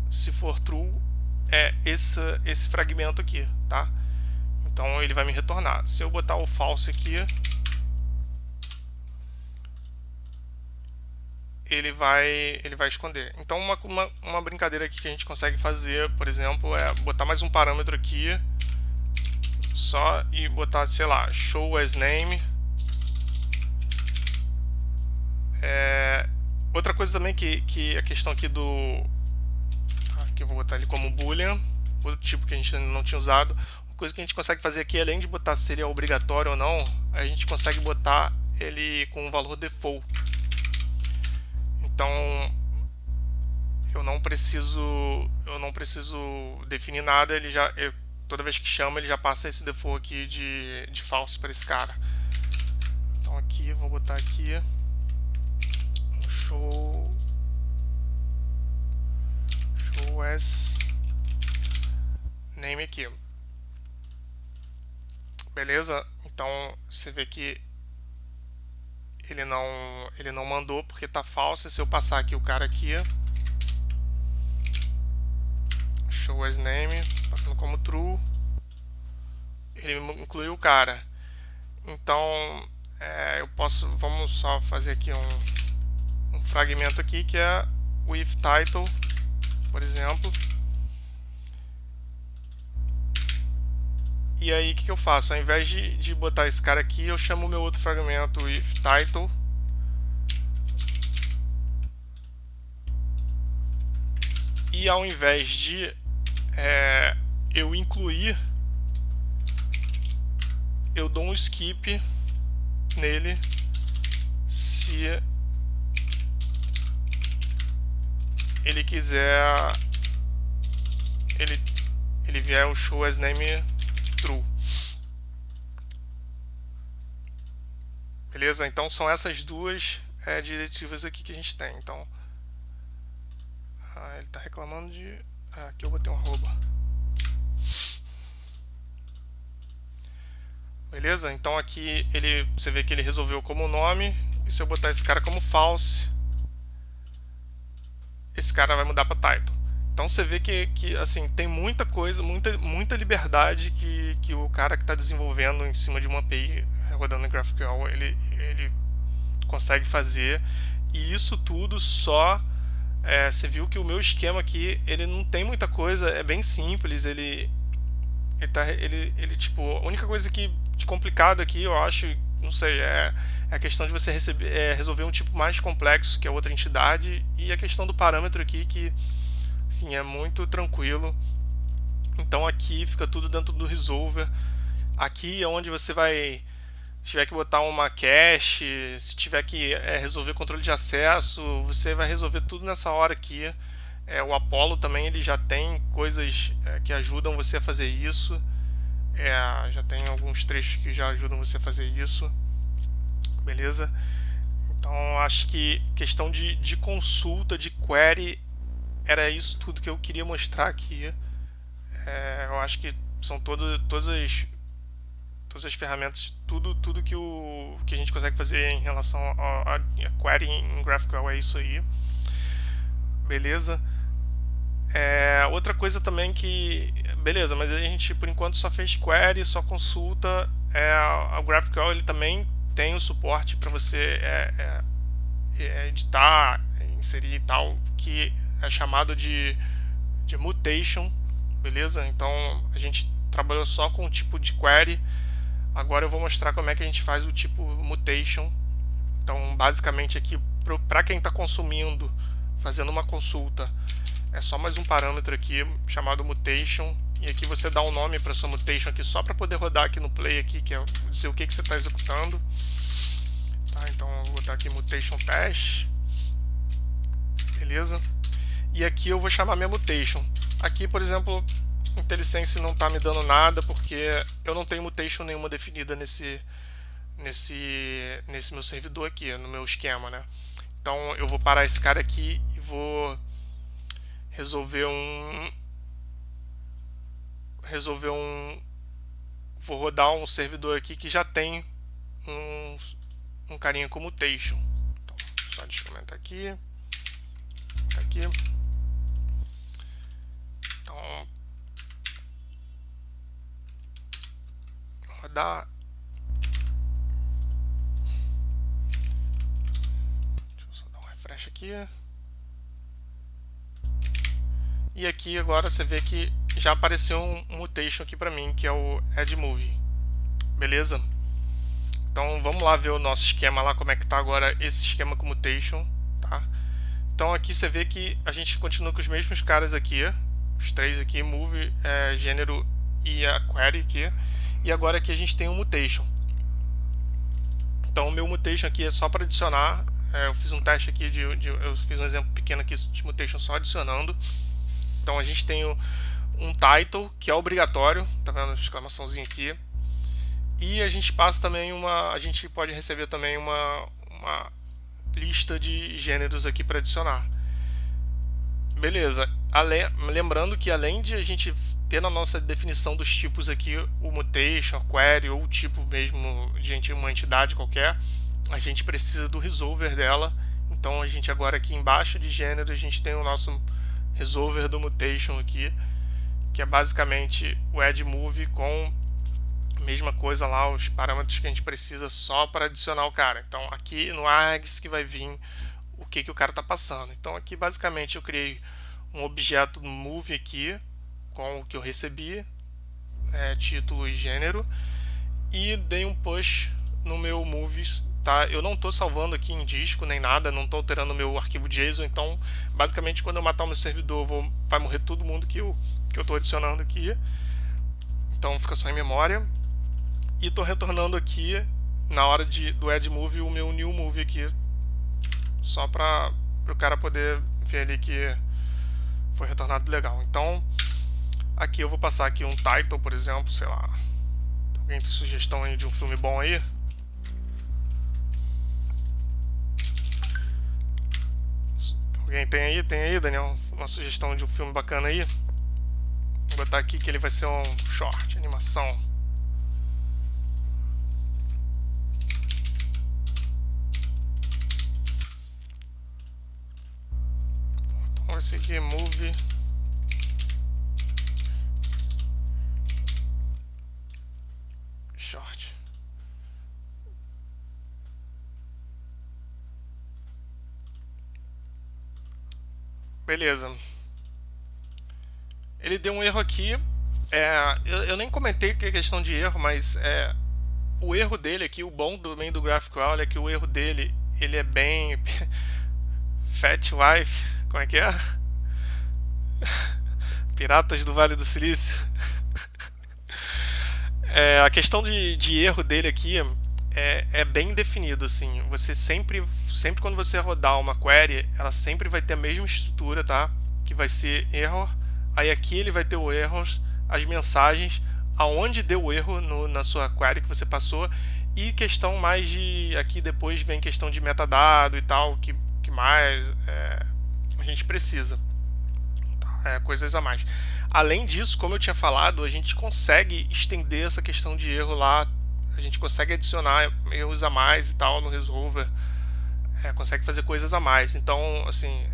se for true, esse fragmento aqui, tá? Então ele vai me retornar. Se eu botar o false aqui, ele vai esconder. Então uma brincadeira aqui que a gente consegue fazer, por exemplo, é botar mais um parâmetro aqui só e botar, sei lá, show as name. Outra coisa também que a questão aqui do... Aqui eu vou botar ele como boolean, outro tipo que a gente não tinha usado. Uma coisa que a gente consegue fazer aqui, além de botar se ele é obrigatório ou não, a gente consegue botar ele com um valor default. Então eu não preciso definir nada, ele já toda vez que chama ele já passa esse default aqui de false para esse cara. Então aqui vou botar aqui show as name aqui. Beleza? Então você vê que ele não mandou porque tá falso. Se eu passar aqui o cara aqui, show as name, passando como true, ele incluiu o cara. Então eu posso, vamos só fazer aqui um fragmento aqui que é with title, por exemplo. E aí o que eu faço? Ao invés de botar esse cara aqui, eu chamo o meu outro fragmento with title. E ao invés de eu incluir, eu dou um skip nele se ele quiser, ele vier o show as name true. Beleza? Então são essas duas diretivas aqui que a gente tem. Então ele está reclamando de... aqui eu botei um arroba. Beleza? Então aqui você vê que ele resolveu como nome. E se eu botar esse cara como false, esse cara vai mudar para title. Então você vê que assim, tem muita coisa, muita liberdade que o cara que está desenvolvendo em cima de uma API rodando em GraphQL, ele consegue fazer. E isso tudo só... você viu que o meu esquema aqui, ele não tem muita coisa, é bem simples. Ele tipo, a única coisa que de complicado aqui, eu acho, não sei, é a questão de você resolver um tipo mais complexo, que é outra entidade, e a questão do parâmetro aqui, que assim, é muito tranquilo. Então aqui fica tudo dentro do resolver. Aqui é onde você vai, se tiver que botar uma cache, se tiver que resolver controle de acesso, você vai resolver tudo nessa hora aqui. O Apollo também, ele já tem coisas que ajudam você a fazer isso. Já tem alguns trechos que já ajudam você a fazer isso. Beleza? Então acho que questão de consulta, de query, era isso tudo que eu queria mostrar aqui. Eu acho que são todas as ferramentas, tudo que a gente consegue fazer em relação a query em GraphQL é isso aí. Beleza? Outra coisa também que... beleza, mas a gente por enquanto só fez query, só consulta. O GraphQL ele também tem o suporte para você editar, inserir e tal, que é chamado de mutation. Beleza? Então a gente trabalhou só com o tipo de query. Agora eu vou mostrar como é que a gente faz o tipo mutation. Então basicamente aqui, para quem está consumindo, fazendo uma consulta, é só mais um parâmetro aqui chamado mutation, e aqui você dá um nome para sua mutation aqui só para poder rodar aqui no play aqui, que é dizer o que você está executando. Tá, então eu vou botar aqui mutation pass. Beleza? E aqui eu vou chamar minha mutation. Aqui, por exemplo, IntelliSense não está me dando nada porque eu não tenho mutation nenhuma definida nesse meu servidor aqui, no meu esquema, né? Então eu vou parar esse cara aqui e vou resolver vou rodar um servidor aqui que já tem um carinha com mutation. Então, só deixa eu comentar aqui. Tá aqui. Então, rodar. Deixa eu só dar um refresh aqui. E aqui agora você vê que já apareceu um mutation aqui para mim, que é o add movie. Beleza? Então vamos lá ver o nosso esquema lá, como é que tá agora esse esquema com mutation, tá? Então aqui você vê que a gente continua com os mesmos caras aqui, os três aqui, move, gênero e a query aqui. E agora aqui a gente tem um mutation. Então o meu mutation aqui é só para adicionar. Eu fiz um teste aqui, eu fiz um exemplo pequeno aqui de mutation só adicionando. Então a gente tem um title, que é obrigatório, tá vendo a exclamaçãozinha aqui. E a gente passa também a gente pode receber também lista de gêneros aqui para adicionar. Beleza. Lembrando que além de a gente ter na nossa definição dos tipos aqui o mutation, a query ou o tipo mesmo de uma entidade qualquer, a gente precisa do resolver dela. Então a gente agora aqui embaixo de gênero a gente tem o nosso resolver do mutation aqui, que é basicamente o add move com a mesma coisa lá, os parâmetros que a gente precisa só para adicionar o cara. Então aqui no args que vai vir o que o cara está passando. Então aqui basicamente eu criei um objeto move aqui com o que eu recebi, título e gênero, e dei um push no meu movies, tá? Eu não estou salvando aqui em disco nem nada, não estou alterando o meu arquivo JSON, então basicamente quando eu matar o meu servidor vai morrer todo mundo que eu estou adicionando aqui, então fica só em memória. E estou retornando aqui na hora do add move o meu new move aqui, só para o cara poder ver ali que foi retornado legal. Então aqui eu vou passar aqui um title, por exemplo, sei lá, alguém tem sugestão aí de um filme bom aí? Alguém tem aí? Tem aí, Daniel? Uma sugestão de um filme bacana aí? Vou botar aqui que ele vai ser um short, animação. Então esse aqui é movie short. Beleza. Ele deu um erro aqui. Eu nem comentei que é questão de erro, mas o erro dele aqui, o bom também do GraphQL é que o erro dele, ele é bem Fat Wife, como é que é? Piratas do Vale do Silício. A questão de erro dele aqui é bem definido, assim. Você sempre quando você rodar uma query, ela sempre vai ter a mesma estrutura, tá? Que vai ser error. Aí aqui ele vai ter o erros, as mensagens, aonde deu o erro na sua query que você passou, e questão mais de... Aqui depois vem questão de metadado e tal, que mais a gente precisa. Coisas a mais. Além disso, como eu tinha falado, a gente consegue estender essa questão de erro lá, a gente consegue adicionar erros a mais e tal no resolver, consegue fazer coisas a mais. Então, assim,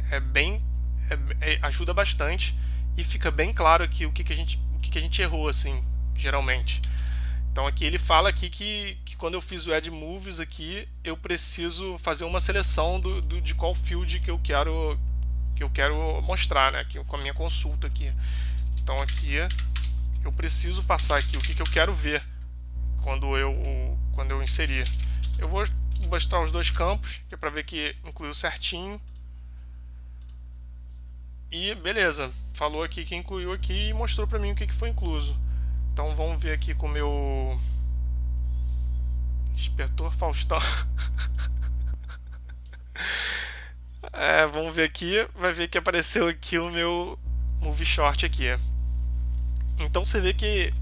ajuda bastante e fica bem claro aqui o que a gente errou, assim, geralmente. Então aqui ele fala aqui que quando eu fiz o add moves aqui, eu preciso fazer uma seleção de qual field que eu quero mostrar, né, aqui com a minha consulta aqui. Então aqui eu preciso passar aqui o que eu quero ver quando eu inserir. Eu vou mostrar os dois campos, que é para ver que incluiu certinho. E beleza, falou aqui que incluiu aqui e mostrou para mim o que foi incluso. Então vamos ver aqui com o meu inspetor Faustão. Vamos ver aqui, vai ver que apareceu aqui o meu movie short aqui. Então você vê que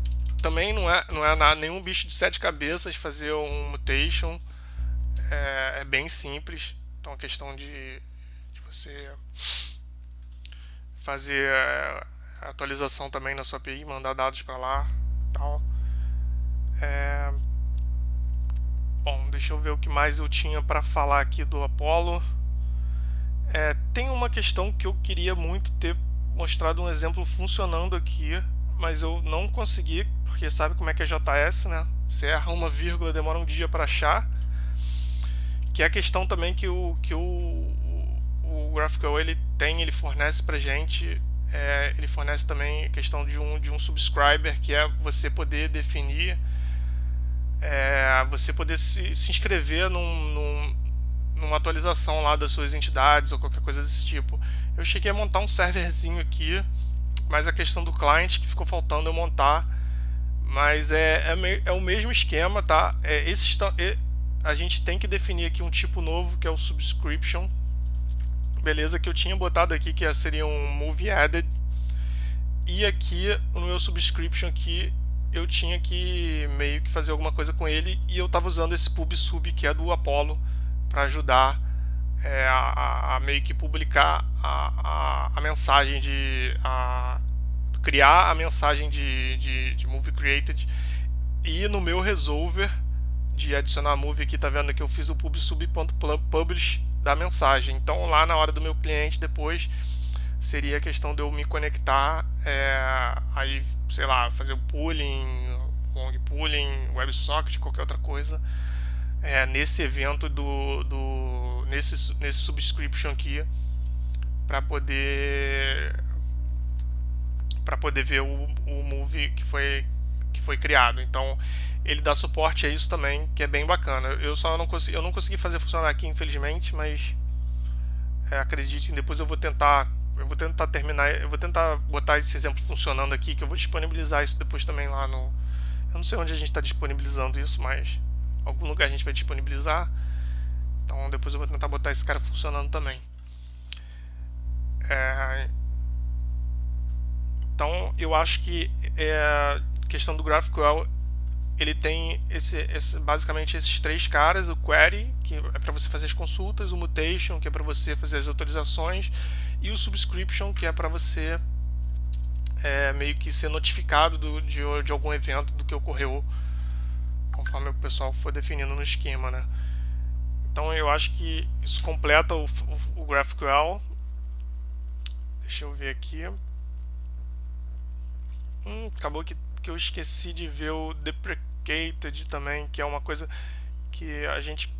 também não é nada, nenhum bicho de 7 cabeças fazer um mutation, é bem simples. Então a questão de você fazer a atualização também na sua API, mandar dados para lá, tal. Bom, deixa eu ver o que mais eu tinha para falar aqui do Apollo. Tem uma questão que eu queria muito ter mostrado um exemplo funcionando aqui, mas eu não consegui, porque sabe como é que é JS, né? Você erra uma vírgula, demora um dia para achar. Que é a questão também que o GraphQL ele fornece pra gente. Ele fornece também a questão de um subscriber, que é você poder definir, você poder se inscrever numa atualização lá das suas entidades ou qualquer coisa desse tipo. Eu cheguei a montar um serverzinho aqui, mas a questão do client que ficou faltando eu montar. Mas é o mesmo esquema, tá? A gente tem que definir aqui um tipo novo, que é o subscription. Beleza, que eu tinha botado aqui que seria um movie added. E aqui no meu subscription aqui eu tinha que meio que fazer alguma coisa com ele, e eu estava usando esse pub sub que é do Apollo para ajudar a meio que publicar a mensagem criar a mensagem de movie created, e no meu resolver de adicionar movie aqui, tá vendo que eu fiz o publish da mensagem. Então lá na hora do meu cliente depois seria a questão de eu me conectar, aí sei lá, fazer o pooling, long pooling, WebSocket, qualquer outra coisa, nesse evento nesse subscription aqui, para poder ver o movie que foi criado. Então ele dá suporte a isso também, que é bem bacana. Eu não consegui fazer funcionar aqui, infelizmente, mas acreditem, depois eu vou tentar terminar, eu vou tentar botar esse exemplo funcionando aqui, que eu vou disponibilizar isso depois também lá no, eu não sei onde a gente está disponibilizando isso, mas algum lugar a gente vai disponibilizar. Então depois eu vou tentar botar esse cara funcionando também. Então eu acho que a questão do GraphQL, ele tem basicamente esses três caras: o query, que é para você fazer as consultas, o mutation, que é para você fazer as atualizações, e o subscription, que é para você meio que ser notificado de algum evento do que ocorreu, conforme o pessoal for definindo no esquema, né? Então eu acho que isso completa o GraphQL. Deixa eu ver aqui. Acabou que eu esqueci de ver o deprecated também, que é uma coisa que a gente,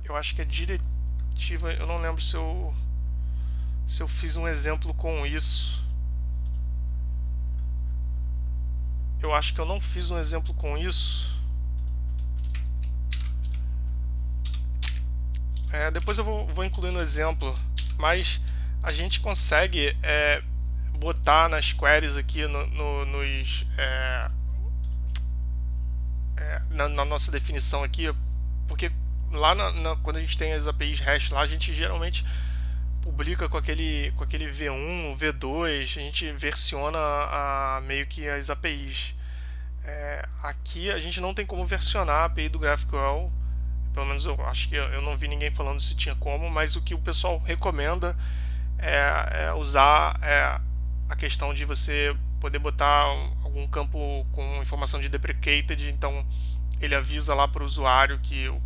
eu acho que é diretiva. Eu não lembro se eu fiz um exemplo com isso. Eu acho que eu não fiz um exemplo com isso. Depois eu vou incluir no exemplo, mas a gente consegue botar nas queries aqui na nossa definição aqui, porque lá quando a gente tem as APIs REST lá, a gente geralmente publica com aquele V1, V2, a gente versiona meio que as APIs. Aqui a gente não tem como versionar a API do GraphQL, pelo menos eu acho que eu não vi ninguém falando se tinha como, mas o que o pessoal recomenda é usar a questão de você poder botar algum campo com informação de deprecated. Então ele avisa lá para o usuário que o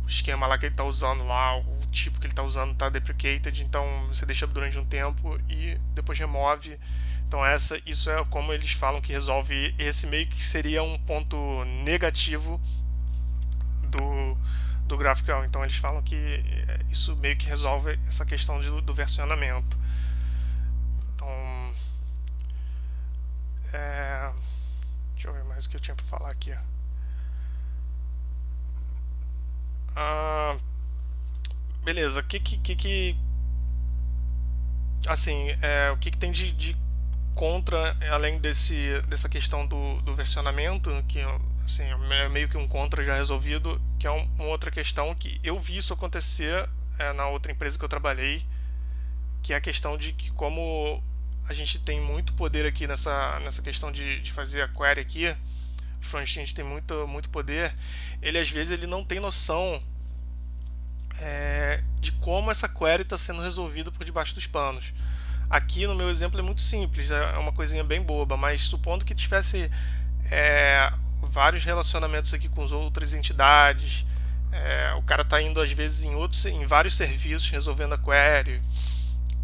esquema lá que ele está usando lá, o tipo que ele está usando está deprecated, então você deixa durante um tempo e depois remove. Então isso é como eles falam que resolve. Esse meio que seria um ponto negativo do GraphQL. Então eles falam que isso meio que resolve essa questão do versionamento. Então deixa eu ver mais o que eu tinha para falar aqui. Beleza, assim, o que tem de contra, além dessa questão do versionamento, que assim, é meio que um contra já resolvido, que é uma outra questão que eu vi isso acontecer na outra empresa que eu trabalhei, que é a questão de que, como a gente tem muito poder aqui nessa questão de fazer a query aqui, o front-end tem muito poder, ele às vezes ele não tem noção de como essa query está sendo resolvida por debaixo dos panos. Aqui no meu exemplo é muito simples, é uma coisinha bem boba, mas supondo que tivesse vários relacionamentos aqui com as outras entidades, o cara está indo às vezes em vários serviços resolvendo a query,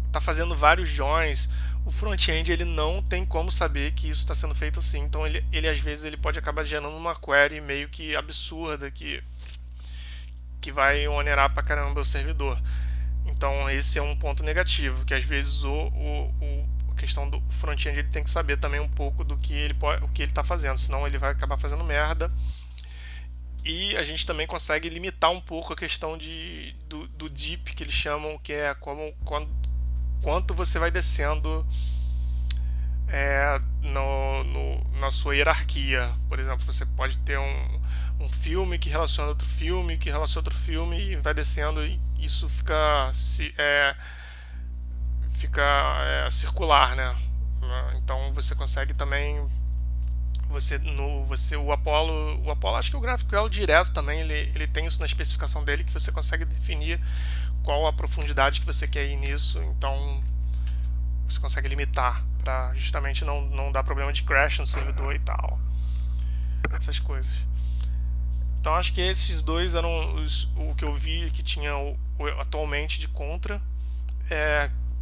está fazendo vários joins, o front-end ele não tem como saber que isso está sendo feito assim. Então ele às vezes ele pode acabar gerando uma query meio que absurda que vai onerar pra caramba o servidor. Então esse é um ponto negativo, que às vezes a questão do front-end ele tem que saber também um pouco do que ele está fazendo, senão ele vai acabar fazendo merda. E a gente também consegue limitar um pouco a questão do deep, que eles chamam, que é quanto você vai descendo na sua hierarquia. Por exemplo, você pode ter um filme que relaciona outro filme, que relaciona outro filme, e vai descendo, e isso fica circular, né? Então você consegue também o Apollo, acho que o GraphQL direto também, ele tem isso na especificação dele, que você consegue definir qual a profundidade que você quer ir nisso, então você consegue limitar para justamente não dar problema de crash no servidor e tal, essas coisas. Então acho que esses dois eram o que eu vi que tinha atualmente de contra.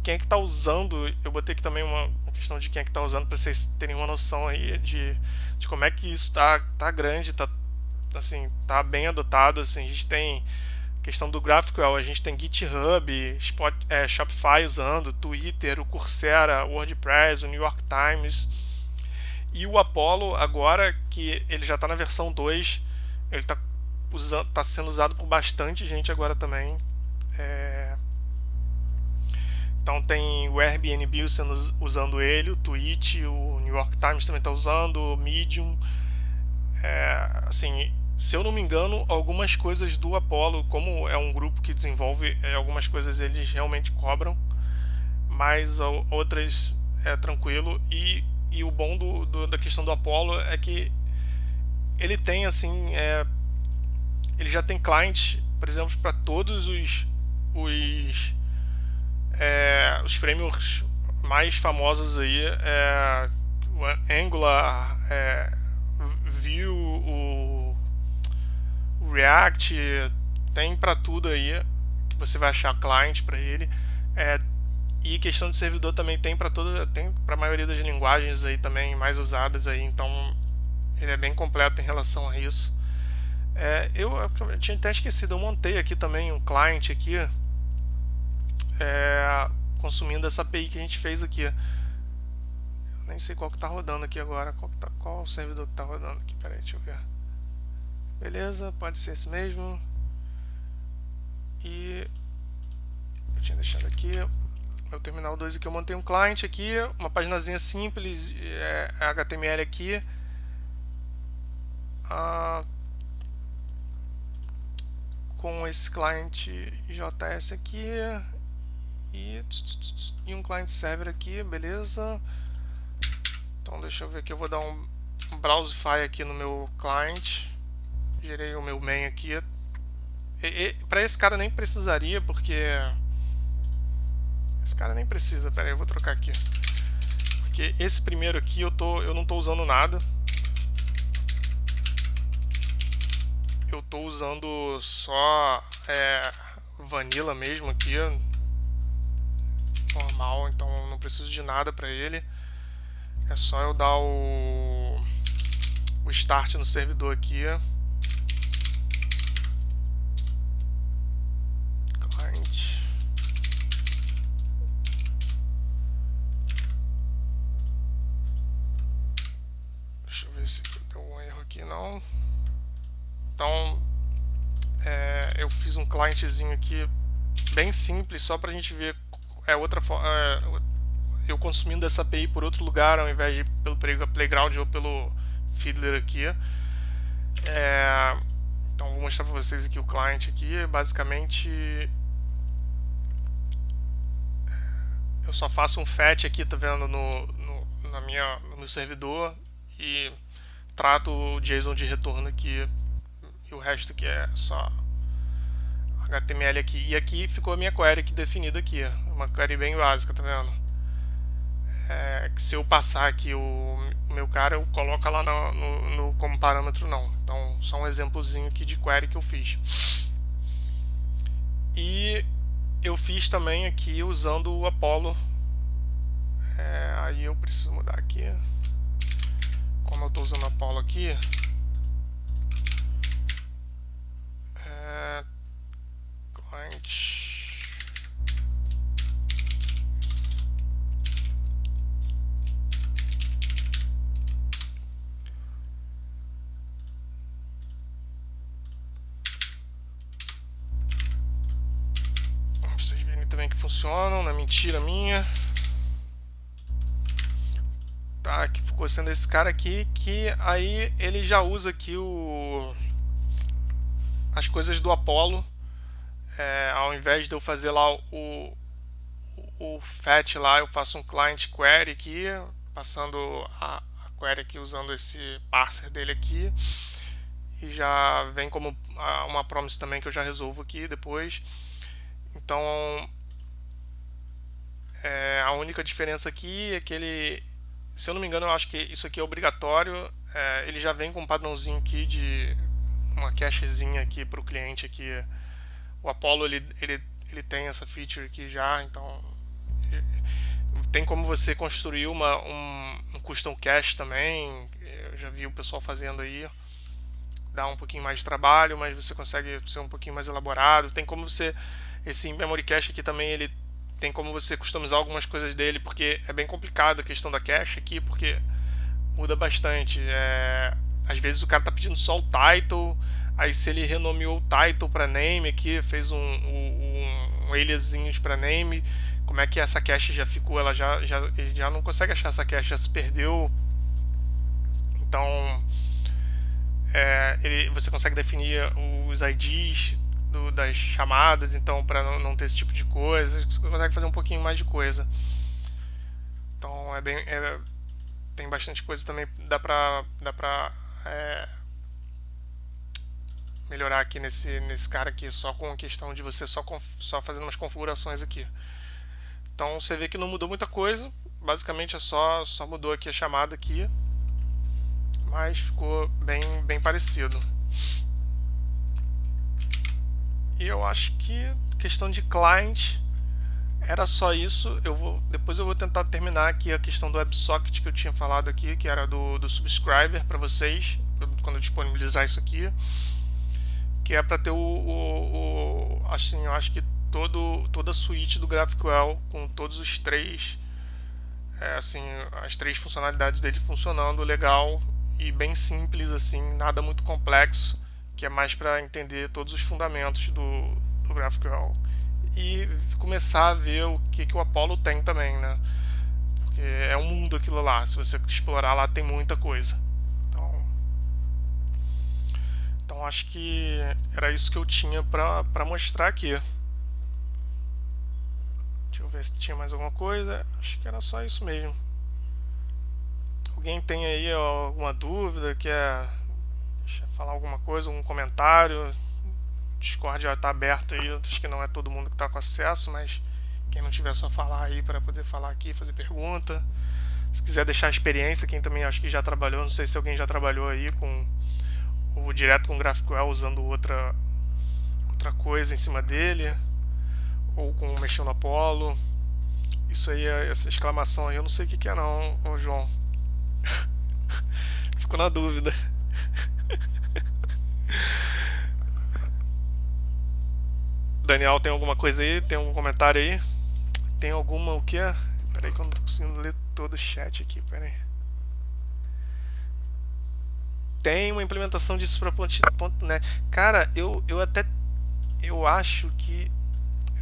Quem é que está usando, eu botei aqui também uma questão de quem é que está usando para vocês terem uma noção aí de como é que isso tá grande, assim, tá bem adotado. Assim, a gente tem questão do GraphQL, a gente tem GitHub, Shopify usando, Twitter, o Coursera, o WordPress, o New York Times. E o Apollo, agora que ele já está na versão 2, ele tá sendo usado por bastante gente agora também. Então tem o Airbnb usando ele, o Twitch, o New York Times também está usando, o Medium. Assim, se eu não me engano, algumas coisas do Apollo, como é um grupo que desenvolve, algumas coisas eles realmente cobram, mas outras é tranquilo. E o bom da questão do Apollo é que ele tem assim, ele já tem client, por exemplo, para todos os frameworks mais famosos aí, o Angular, Vue, o React, tem para tudo aí que você vai achar client para ele. E questão de servidor também tem para a maioria das linguagens aí também mais usadas aí, então ele é bem completo em relação a isso. Eu tinha até esquecido, eu montei aqui também um client aqui, consumindo essa API que a gente fez aqui. Eu nem sei qual que tá rodando aqui agora. Qual o servidor que tá rodando aqui? Peraí, deixa eu ver. Beleza, pode ser esse mesmo. E eu tinha deixado aqui meu terminal 2 aqui. Eu montei um client aqui, uma paginazinha simples, HTML aqui. Com esse client JS aqui e um client server aqui, beleza. Então deixa eu ver aqui, eu vou dar um browsify aqui no meu client. Gerei o meu main aqui. Para esse cara nem precisaria, porque esse cara nem precisa. Pera aí, eu vou trocar aqui, porque esse primeiro aqui eu não estou usando nada. Eu estou usando só vanilla mesmo aqui, normal, então não preciso de nada para ele. É só eu dar o start no servidor aqui. Client. Deixa eu ver se deu um erro aqui, não. Então, eu fiz um clientzinho aqui bem simples, só pra gente ver eu consumindo essa API por outro lugar ao invés de pelo Playground ou pelo Fiddler aqui. Então vou mostrar para vocês aqui o client aqui. Basicamente eu só faço um fetch aqui, tá vendo, no meu servidor, e trato o JSON de retorno aqui, e o resto aqui é só HTML aqui. E aqui ficou a minha query aqui definida aqui, uma query bem básica, tá vendo? Que se eu passar aqui o meu cara, eu coloco lá como parâmetro não. Então só um exemplozinho aqui de query que eu fiz. E eu fiz também aqui usando o Apollo. Aí eu preciso mudar aqui. Como eu estou usando o Apollo aqui, client. Vocês verem também que funcionam, não é mentira minha. Tá, que ficou sendo esse cara aqui, que aí ele já usa aqui as coisas do Apollo. Ao invés de eu fazer lá o fetch lá, eu faço um client query aqui, passando a query aqui usando esse parser dele aqui, e já vem como uma promise também que eu já resolvo aqui depois. Então a única diferença aqui é que ele, se eu não me engano, eu acho que isso aqui é obrigatório. Ele já vem com um padrãozinho aqui de uma cachezinha aqui para o cliente aqui. O Apollo ele tem essa feature aqui já, então tem como você construir um custom cache também. Eu já vi o pessoal fazendo aí. Dá um pouquinho mais de trabalho, mas você consegue ser um pouquinho mais elaborado. Tem como você, esse memory cache aqui também, ele tem como você customizar algumas coisas dele, porque é bem complicado a questão da cache aqui, porque muda bastante. Às vezes o cara tá pedindo só o title, aí se ele renomeou o title para name aqui, fez um aliasinho para name, como é que essa cache já ficou? Ele já não consegue achar essa cache, já se perdeu. Então você consegue definir os IDs das chamadas, então para não ter esse tipo de coisa, você consegue fazer um pouquinho mais de coisa. Então tem bastante coisa também, dá pra melhorar aqui nesse cara aqui, só com a questão de você só fazendo umas configurações aqui. Então você vê que não mudou muita coisa, basicamente só mudou aqui a chamada aqui, mas ficou bem parecido. E eu acho que questão de client era só isso. Depois eu vou tentar terminar aqui a questão do WebSocket que eu tinha falado aqui, que era do subscriber para vocês, quando eu disponibilizar isso aqui, que é para ter assim, eu acho que toda a suíte do GraphQL com todos os três, assim, as três funcionalidades dele funcionando legal e bem simples, assim, nada muito complexo, que é mais para entender todos os fundamentos do GraphQL e começar a ver o que o Apollo tem também, né? Porque é um mundo aquilo lá, se você explorar lá tem muita coisa. Então acho que era isso que eu tinha para mostrar aqui. Deixa eu ver se tinha mais alguma coisa. Acho que era só isso mesmo. Alguém tem aí alguma dúvida, quer falar alguma coisa, algum comentário? O Discord já está aberto aí, acho que não é todo mundo que está com acesso, mas quem não tiver só falar aí para poder falar aqui, fazer pergunta. Se quiser deixar a experiência, quem também acho que já trabalhou, não sei se alguém já trabalhou aí ou direto com GraphQL usando outra coisa em cima dele, ou com mexendo no Apollo. Isso aí, essa exclamação aí, eu não sei o que é não, ô João. Fico na dúvida. Daniel, tem alguma coisa aí? Tem algum comentário aí? Tem alguma o quê? Peraí que eu não tô conseguindo ler todo o chat aqui, peraí. Tem uma implementação disso para .NET. Cara, eu acho que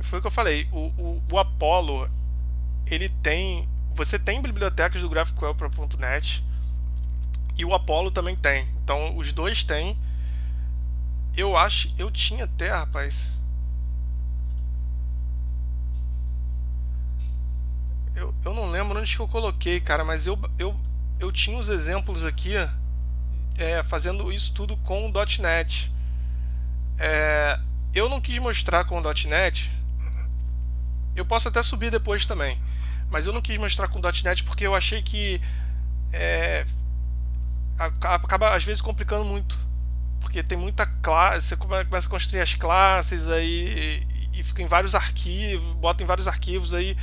foi o que eu falei. O Apollo, ele tem, você tem bibliotecas do GraphQL para .NET e o Apollo também tem. Então os dois têm. Eu acho, eu tinha até, rapaz. Eu não lembro onde que eu coloquei, cara, mas eu tinha os exemplos aqui fazendo isso tudo com o .NET. Eu não quis mostrar com o .NET. Eu posso até subir depois também, mas eu não quis mostrar com o .NET porque eu achei que acaba às vezes complicando muito, porque tem muita classe, você começa a construir as classes aí e fica em vários arquivos, bota em vários arquivos aí,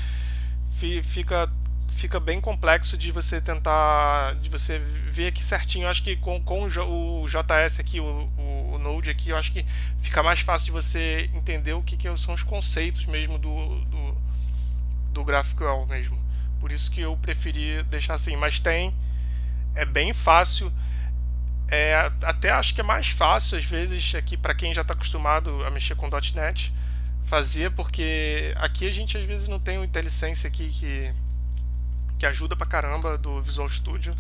fica bem complexo de você tentar, de você ver aqui certinho. Eu acho que com o JS aqui, o Node aqui, eu acho que fica mais fácil de você entender o que são os conceitos mesmo do GraphQL mesmo. Por isso que eu preferi deixar assim, mas é bem fácil. Até acho que é mais fácil às vezes aqui para quem já está acostumado a mexer com .NET fazer, porque aqui a gente às vezes não tem o IntelliSense aqui que ajuda pra caramba do Visual Studio,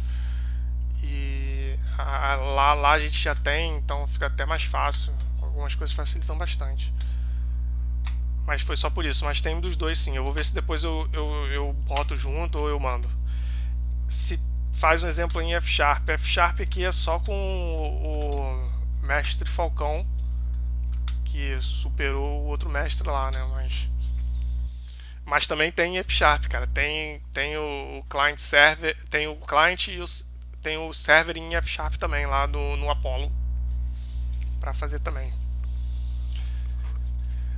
e lá a gente já tem, então fica até mais fácil, algumas coisas facilitam bastante, mas foi só por isso. Mas tem dos dois sim, eu vou ver se depois eu boto junto ou eu mando. Se faz um exemplo em F Sharp. F Sharp aqui é só com o mestre Falcão, que superou o outro mestre lá, né? Mas também tem F Sharp, cara. Tem o client server, tem o client e tem o server em F Sharp também lá no Apollo para fazer também.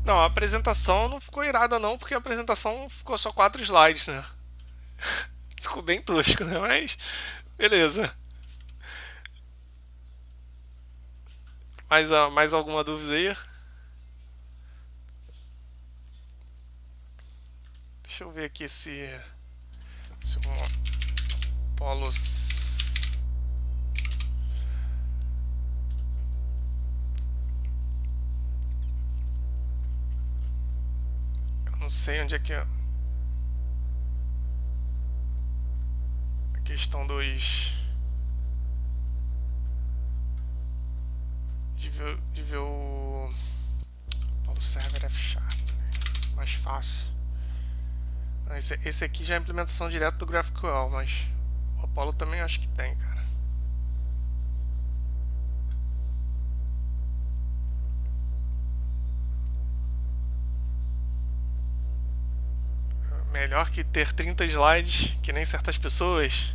Não, a apresentação não ficou irada não, porque a apresentação ficou só 4 slides, né? Ficou bem tosco, né? Mas beleza. Mais alguma dúvida aí? Deixa eu ver aqui se o Apollo. Eu não sei onde é que é a questão de ver o Apollo Server F Sharp, né? Mais fácil. Esse aqui já é a implementação direta do GraphQL, mas o Apollo também acho que tem, cara. Melhor que ter 30 slides, que nem certas pessoas.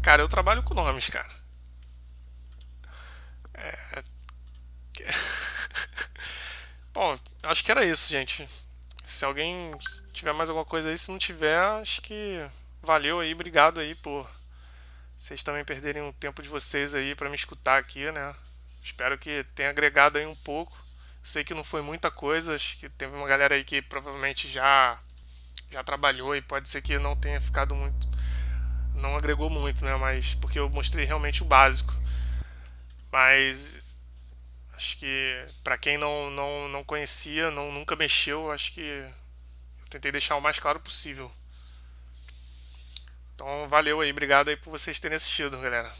Cara, eu trabalho com nomes, cara. Bom, acho que era isso, gente. Se alguém tiver mais alguma coisa aí, se não tiver, acho que valeu aí, obrigado aí por vocês também perderem um tempo de vocês aí para me escutar aqui, né? Espero que tenha agregado aí um pouco. Sei que não foi muita coisa, acho que teve uma galera aí que provavelmente já trabalhou e pode ser que não tenha ficado muito, não agregou muito, né? Mas porque eu mostrei realmente o básico. Mas acho que para quem não conhecia, nunca mexeu, acho que eu tentei deixar o mais claro possível. Então valeu aí, obrigado aí por vocês terem assistido, galera.